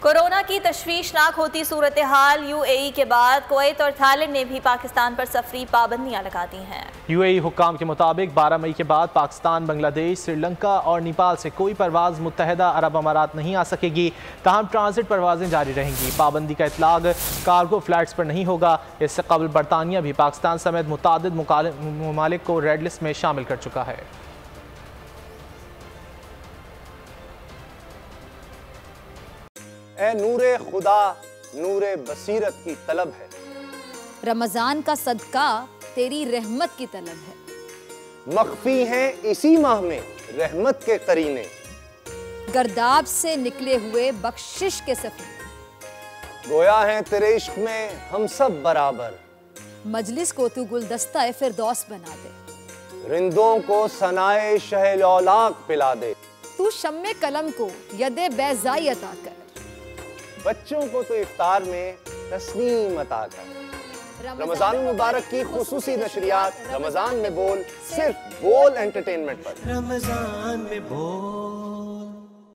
Corona की तशवीशनाक होती सूरत हाल UAE के बाद कुवैत और थाईलैंड ने भी पाकिस्तान पर सफरी पाबंदियां लगा दी हैं। यूएई हुक्काम के मुताबिक 12 मई के बाद पाकिस्तान, बांग्लादेश, श्रीलंका और नेपाल से कोई परवाज मुत्तहदा अरब अमारात नहीं आ सकेगी। ताहम ट्रांजिट परवाजें जारी रहेंगी। पाबंदी का इतलाक कार्गो फ्लाइट्स पर नहीं होगा। इससे कबल बरतानिया भी पाकिस्तान समेत मुतादिद ममालिक को रेड लिस्ट में शामिल कर चुका है। ए नूरे खुदा, नूरे बसीरत की तलब है। रमजान का सदका तेरी रहमत की तलब है। मख्फी हैं इसी माह में रहमत के करीने। गर्दाब से निकले हुए बख्शिश के सफर। गोया है तेरे इश्क में हम सब बराबर। मजलिस को तू गुलदस्ता फिरदौस बना दे। रिंदों को सनाए शहलौलाक पिला दे। तू शम्मे कलम को यदे बैज़ाई अता कर। बच्चों को तो इफ्तार में तस्नीम अता कर। रमजान मुबारक की खुसूसी नशरियात रमजान में बोल, सिर्फ बोल एंटरटेनमेंट पर। रमजान में बोल।